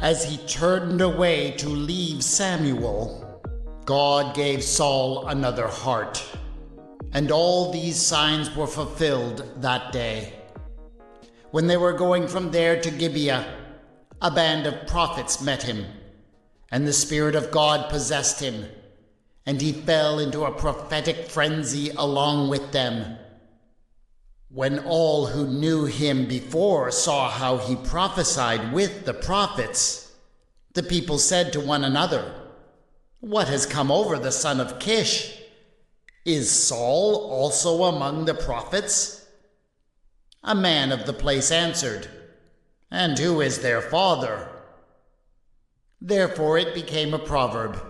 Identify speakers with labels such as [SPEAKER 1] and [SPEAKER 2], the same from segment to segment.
[SPEAKER 1] As he turned away to leave Samuel, God gave Saul another heart, and all these signs were fulfilled that day. When they were going from there to Gibeah, a band of prophets met him, and the Spirit of God possessed him, and he fell into a prophetic frenzy along with them. When all who knew him before saw how he prophesied with the prophets, the people said to one another, "What has come over the son of Kish? Is Saul also among the prophets?" A man of the place answered, "And who is their father?" Therefore it became a proverb,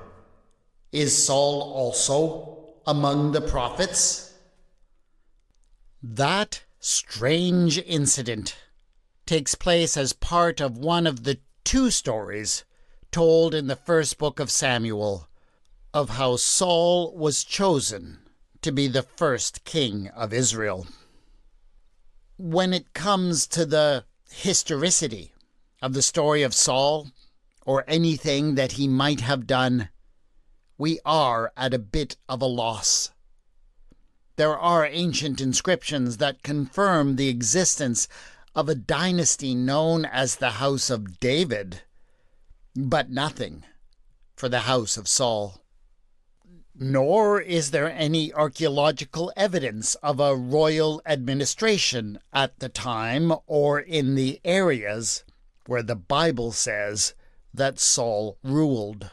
[SPEAKER 1] "Is Saul also among the prophets?" That strange incident takes place as part of one of the two stories told in the first book of Samuel of how Saul was chosen to be the first king of Israel. When it comes to the historicity of the story of Saul, or anything that he might have done, we are at a bit of a loss. There are ancient inscriptions that confirm the existence of a dynasty known as the House of David, but nothing for the House of Saul. Nor is there any archaeological evidence of a royal administration at the time or in the areas where the Bible says that Saul ruled.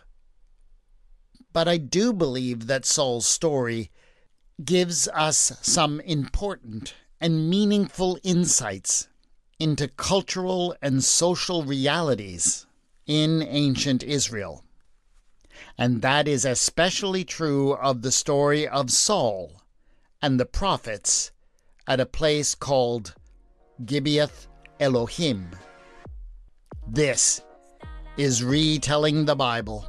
[SPEAKER 1] But I do believe that Saul's story gives us some important and meaningful insights into cultural and social realities in ancient Israel. And that is especially true of the story of Saul and the prophets at a place called Gibeath Elohim. This is Retelling the Bible.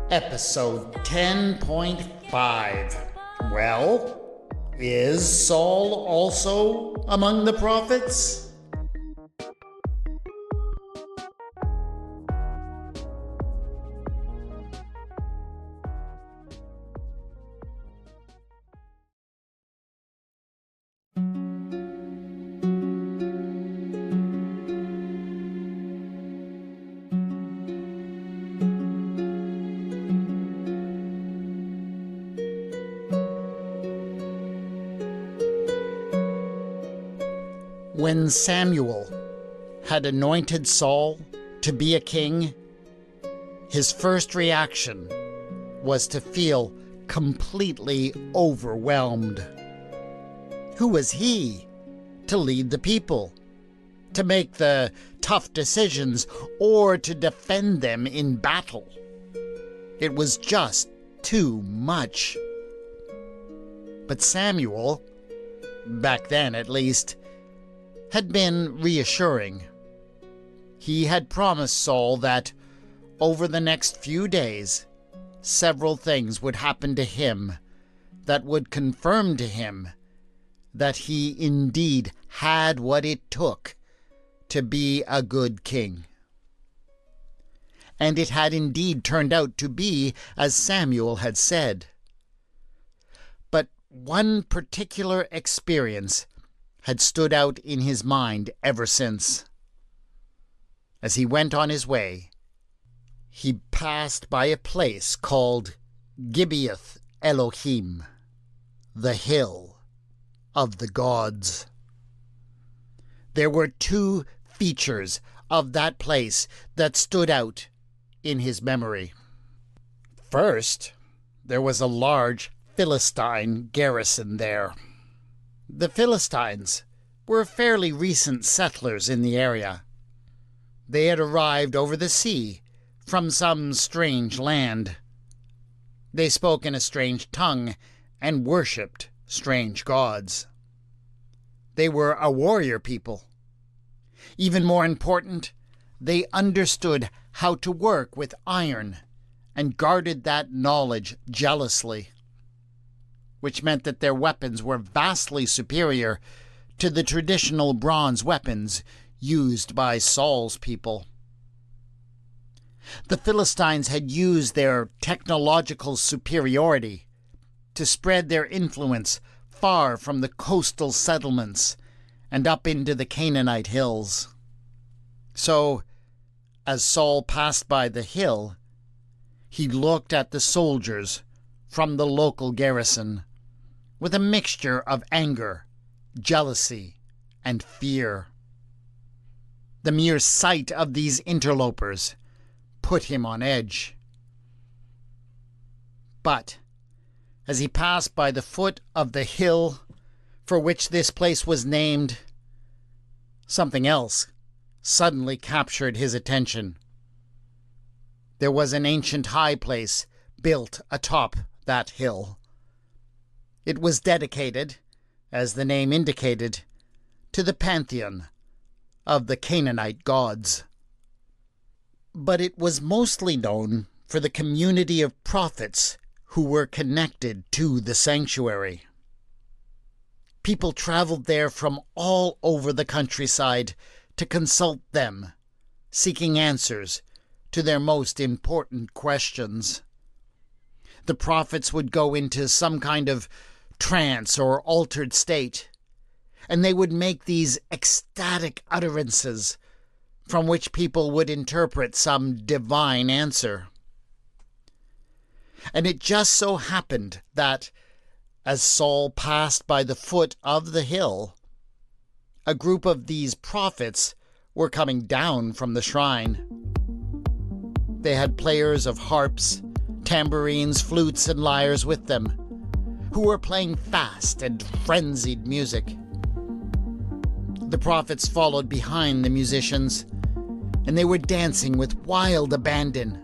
[SPEAKER 1] Episode 10.5. Well, is Saul also among the prophets? When Samuel had anointed Saul to be a king, his first reaction was to feel completely overwhelmed. Who was he to lead the people, to make the tough decisions, or to defend them in battle? It was just too much. But Samuel, back then at least, had been reassuring. He had promised Saul that over the next few days, several things would happen to him that would confirm to him that he indeed had what it took to be a good king. And it had indeed turned out to be as Samuel had said. But one particular experience had stood out in his mind ever since. As he went on his way, he passed by a place called Gibeath Elohim, the hill of the gods. There were two features of that place that stood out in his memory. First, there was a large Philistine garrison there. The Philistines were fairly recent settlers in the area. They had arrived over the sea from some strange land. They spoke in a strange tongue and worshipped strange gods. They were a warrior people. Even more important, they understood how to work with iron and guarded that knowledge jealously, which meant that their weapons were vastly superior to the traditional bronze weapons used by Saul's people. The Philistines had used their technological superiority to spread their influence far from the coastal settlements and up into the Canaanite hills. So, as Saul passed by the hill, he looked at the soldiers from the local garrison with a mixture of anger, jealousy, and fear. The mere sight of these interlopers put him on edge. But as he passed by the foot of the hill for which this place was named, something else suddenly captured his attention. There was an ancient high place built atop that hill. It was dedicated, as the name indicated, to the pantheon of the Canaanite gods. But it was mostly known for the community of prophets who were connected to the sanctuary. People traveled there from all over the countryside to consult them, seeking answers to their most important questions. The prophets would go into some kind of trance or altered state, and they would make these ecstatic utterances from which people would interpret some divine answer. And it just so happened that, as Saul passed by the foot of the hill, a group of these prophets were coming down from the shrine. They had players of harps, tambourines, flutes, and lyres with them, who were playing fast and frenzied music. The prophets followed behind the musicians, and they were dancing with wild abandon.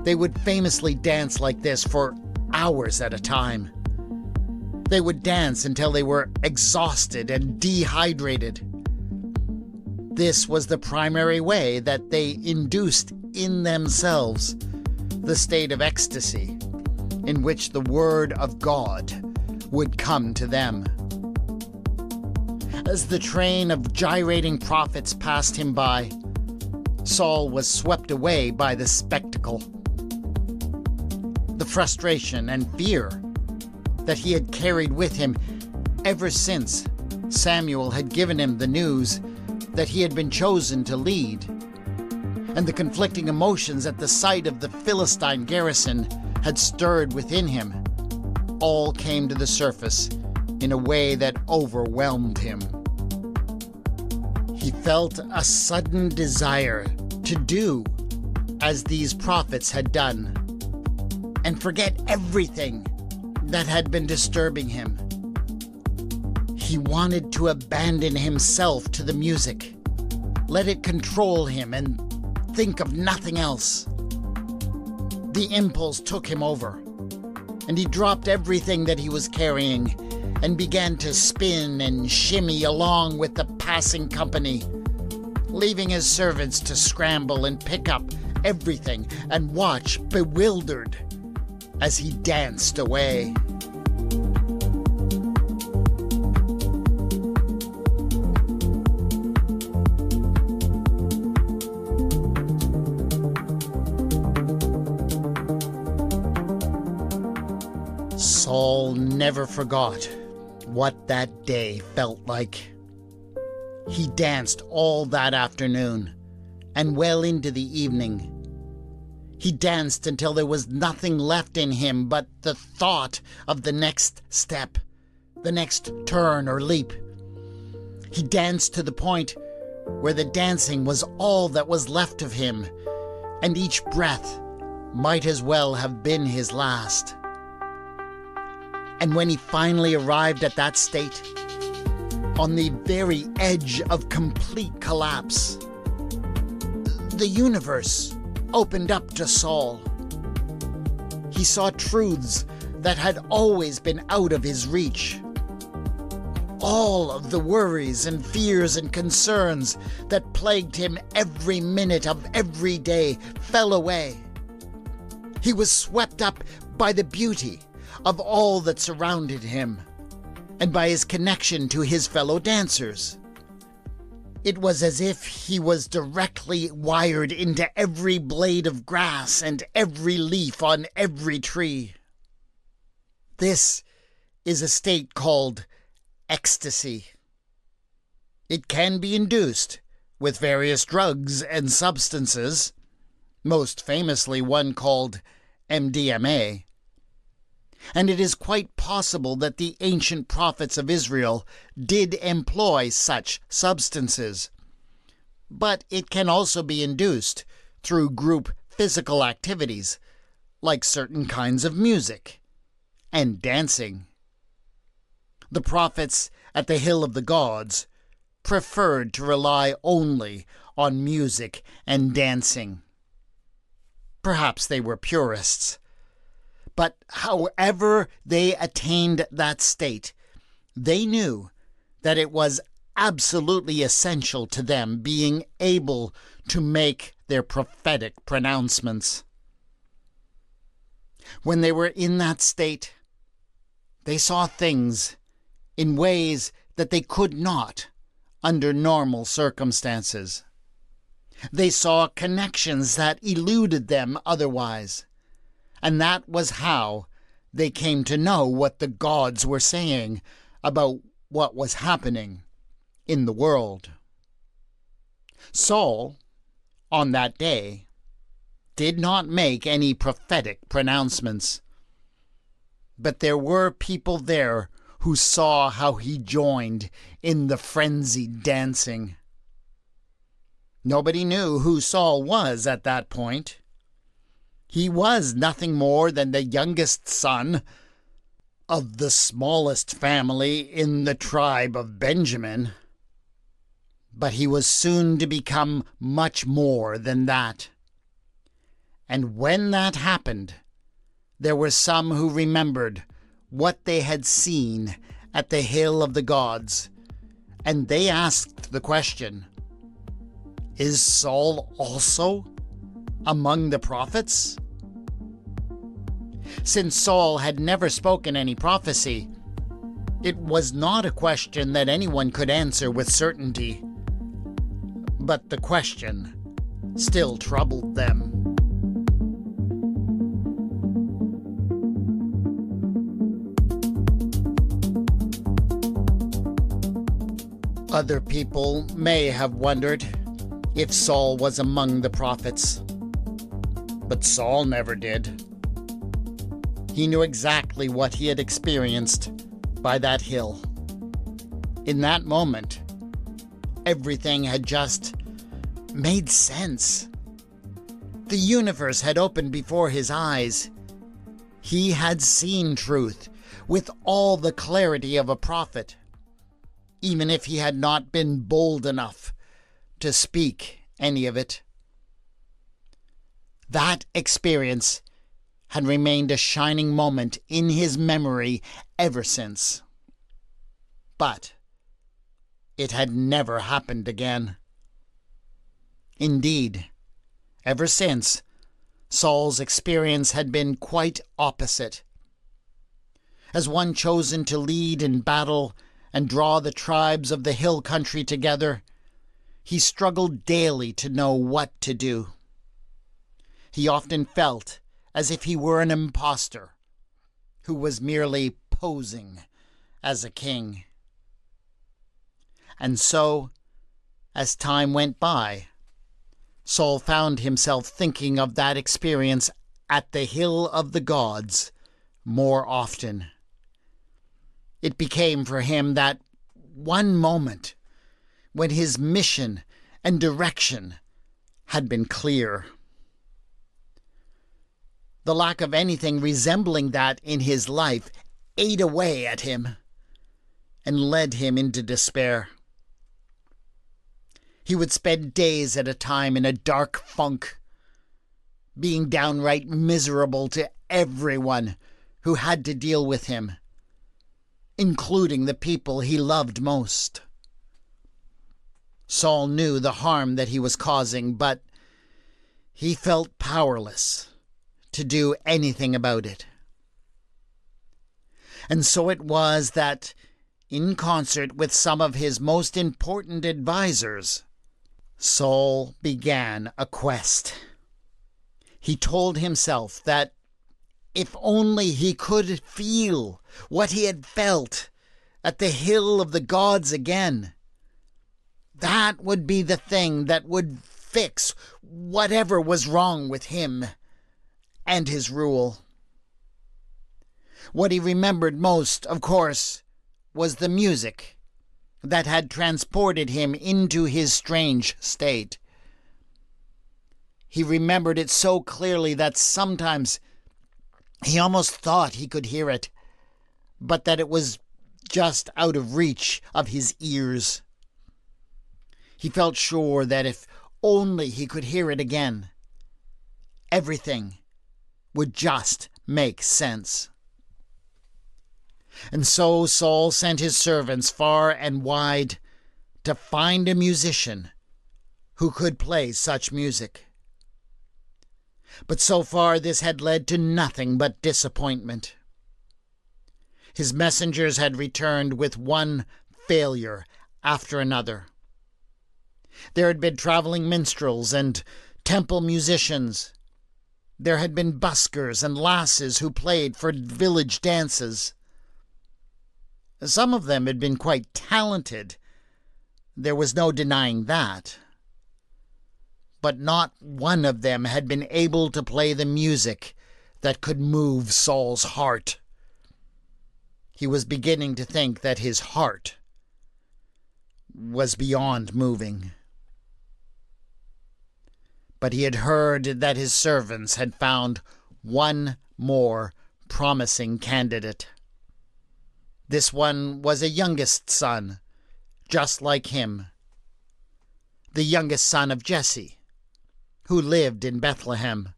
[SPEAKER 1] They would famously dance like this for hours at a time. They would dance until they were exhausted and dehydrated. This was the primary way that they induced in themselves the state of ecstasy in which the word of God would come to them. As the train of gyrating prophets passed him by, Saul was swept away by the spectacle. The frustration and fear that he had carried with him ever since Samuel had given him the news that he had been chosen to lead, and the conflicting emotions at the sight of the Philistine garrison had stirred within him, all came to the surface in a way that overwhelmed him. He felt a sudden desire to do as these prophets had done, and forget everything that had been disturbing him. He wanted to abandon himself to the music, let it control him, and think of nothing else. The impulse took him over, and he dropped everything that he was carrying and began to spin and shimmy along with the passing company, leaving his servants to scramble and pick up everything and watch bewildered as he danced away. Saul never forgot what that day felt like. He danced all that afternoon and well into the evening. He danced until there was nothing left in him but the thought of the next step, the next turn or leap. He danced to the point where the dancing was all that was left of him, and each breath might as well have been his last. And when he finally arrived at that state, on the very edge of complete collapse, the universe opened up to Saul. He saw truths that had always been out of his reach. All of the worries and fears and concerns that plagued him every minute of every day fell away. He was swept up by the beauty of all that surrounded him and by his connection to his fellow dancers. It was as if he was directly wired into every blade of grass and every leaf on every tree. This is a state called ecstasy. It can be induced with various drugs and substances, most famously one called MDMA. And it is quite possible that the ancient prophets of Israel did employ such substances. But it can also be induced through group physical activities, like certain kinds of music and dancing. The prophets at the Hill of the Gods preferred to rely only on music and dancing. Perhaps they were purists. But however they attained that state, they knew that it was absolutely essential to them being able to make their prophetic pronouncements. When they were in that state, they saw things in ways that they could not under normal circumstances. They saw connections that eluded them otherwise, and that was how they came to know what the gods were saying about what was happening in the world. Saul, on that day, did not make any prophetic pronouncements, but there were people there who saw how he joined in the frenzied dancing. Nobody knew who Saul was at that point. He was nothing more than the youngest son of the smallest family in the tribe of Benjamin. But he was soon to become much more than that. And when that happened, there were some who remembered what they had seen at the Hill of the Gods, and they asked the question, "Is Saul also among the prophets?" Since Saul had never spoken any prophecy, it was not a question that anyone could answer with certainty. But the question still troubled them. Other people may have wondered if Saul was among the prophets, but Saul never did. He knew exactly what he had experienced by that hill. In that moment, everything had just made sense. The universe had opened before his eyes. He had seen truth with all the clarity of a prophet, even if he had not been bold enough to speak any of it. That experience had remained a shining moment in his memory ever since. But it had never happened again. Indeed, ever since, Saul's experience had been quite opposite. As one chosen to lead in battle and draw the tribes of the hill country together, he struggled daily to know what to do. He often felt as if he were an impostor who was merely posing as a king. And so, as time went by, Saul found himself thinking of that experience at the Hill of the Gods more often. It became for him that one moment when his mission and direction had been clear. The lack of anything resembling that in his life ate away at him and led him into despair. He would spend days at a time in a dark funk, being downright miserable to everyone who had to deal with him, including the people he loved most. Saul knew the harm that he was causing, but he felt powerless to do anything about it. And so it was that, in concert with some of his most important advisors, Saul began a quest. He told himself that if only he could feel what he had felt at the hill of the gods again, that would be the thing that would fix whatever was wrong with him and his rule. What he remembered most, of course, was the music that had transported him into his strange state. He remembered it so clearly that sometimes he almost thought he could hear it, but that it was just out of reach of his ears. He felt sure that if only he could hear it again, everything would just make sense. And so Saul sent his servants far and wide to find a musician who could play such music. But so far this had led to nothing but disappointment. His messengers had returned with one failure after another. There had been traveling minstrels and temple musicians. There had been buskers and lasses who played for village dances. Some of them had been quite talented. There was no denying that. But not one of them had been able to play the music that could move Saul's heart. He was beginning to think that his heart was beyond moving. But he had heard that his servants had found one more promising candidate. This one was a youngest son, just like him. The youngest son of Jesse, who lived in Bethlehem.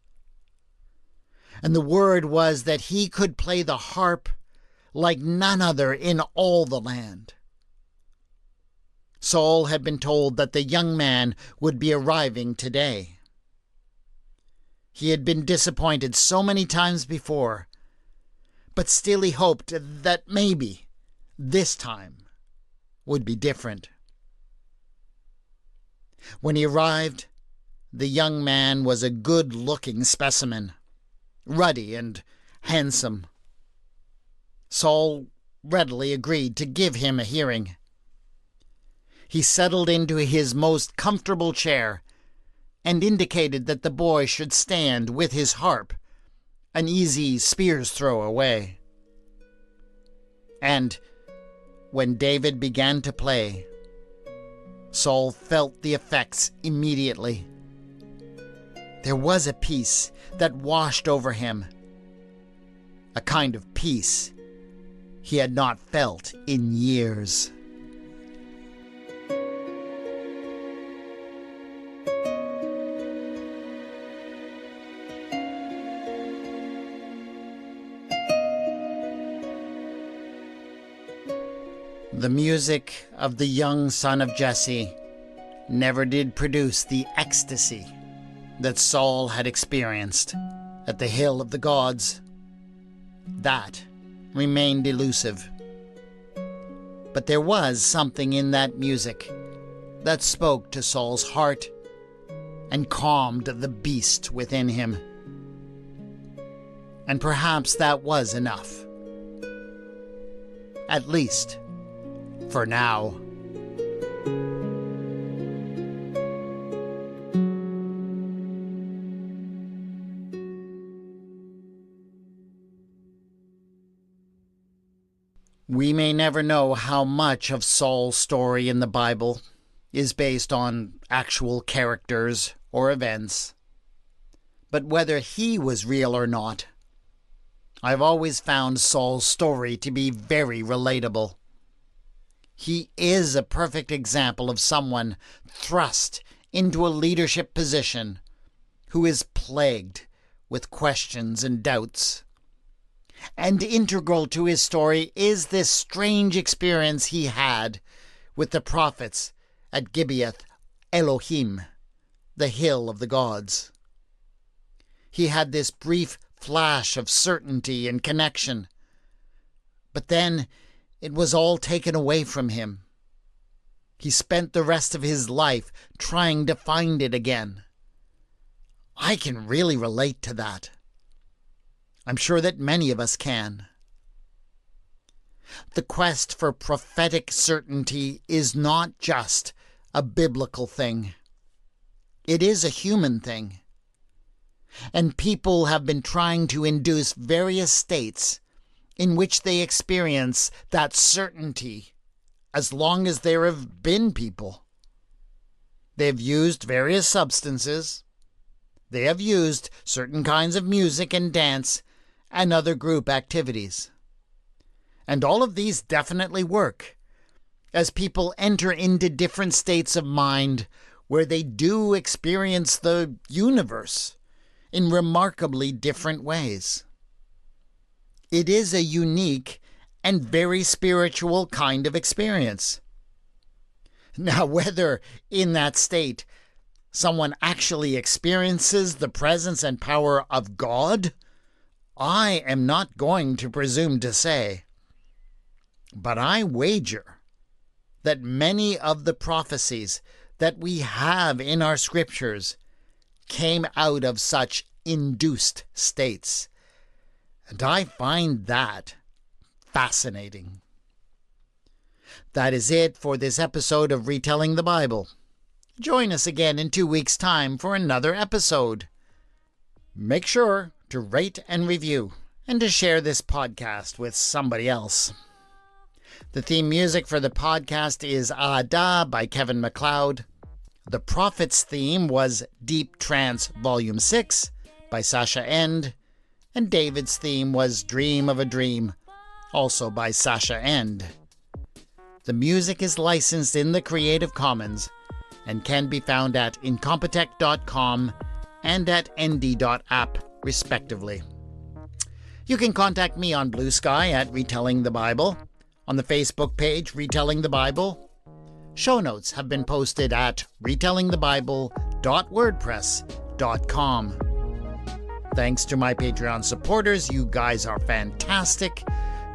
[SPEAKER 1] And the word was that he could play the harp like none other in all the land. Saul had been told that the young man would be arriving today. He had been disappointed so many times before, but still he hoped that maybe this time would be different. When he arrived, the young man was a good-looking specimen, ruddy and handsome. Saul readily agreed to give him a hearing. He settled into his most comfortable chair and indicated that the boy should stand with his harp an easy spear's throw away. And when David began to play, Saul felt the effects immediately. There was a peace that washed over him, a kind of peace he had not felt in years. The music of the young son of Jesse never did produce the ecstasy that Saul had experienced at the hill of the gods. That remained elusive. But there was something in that music that spoke to Saul's heart and calmed the beast within him. And perhaps that was enough. At least for now. We may never know how much of Saul's story in the Bible is based on actual characters or events, but whether he was real or not, I've always found Saul's story to be very relatable. He is a perfect example of someone thrust into a leadership position who is plagued with questions and doubts. And integral to his story is this strange experience he had with the prophets at Gibeath Elohim, the hill of the gods. He had this brief flash of certainty and connection, but then it was all taken away from him. He spent the rest of his life trying to find it again. I can really relate to that. I'm sure that many of us can. The quest for prophetic certainty is not just a biblical thing. It is a human thing. And people have been trying to induce various states in which they experience that certainty as long as there have been people. They've used various substances. They have used certain kinds of music and dance and other group activities. And all of these definitely work as people enter into different states of mind where they do experience the universe in remarkably different ways. It is a unique and very spiritual kind of experience. Now, whether in that state someone actually experiences the presence and power of God, I am not going to presume to say. But I wager that many of the prophecies that we have in our scriptures came out of such induced states. And I find that fascinating. That is it for this episode of Retelling the Bible. Join us again in 2 weeks' time for another episode. Make sure to rate and review, and to share this podcast with somebody else. The theme music for the podcast is Ada by Kevin MacLeod. The Prophet's theme was Deep Trance Volume 6 by Sasha End. And David's theme was Dream of a Dream, also by Sasha End. The music is licensed in the Creative Commons and can be found at incompetech.com and at nd.app, respectively. You can contact me on Bluesky at Retelling the Bible, on the Facebook page Retelling the Bible. Show notes have been posted at retellingthebible.wordpress.com. Thanks to my Patreon supporters. You guys are fantastic.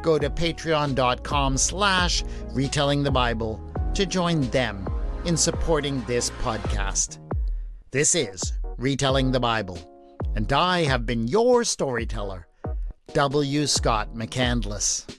[SPEAKER 1] Go to patreon.com/retellingthebible to join them in supporting this podcast. This is Retelling the Bible, and I have been your storyteller, W. Scott McCandless.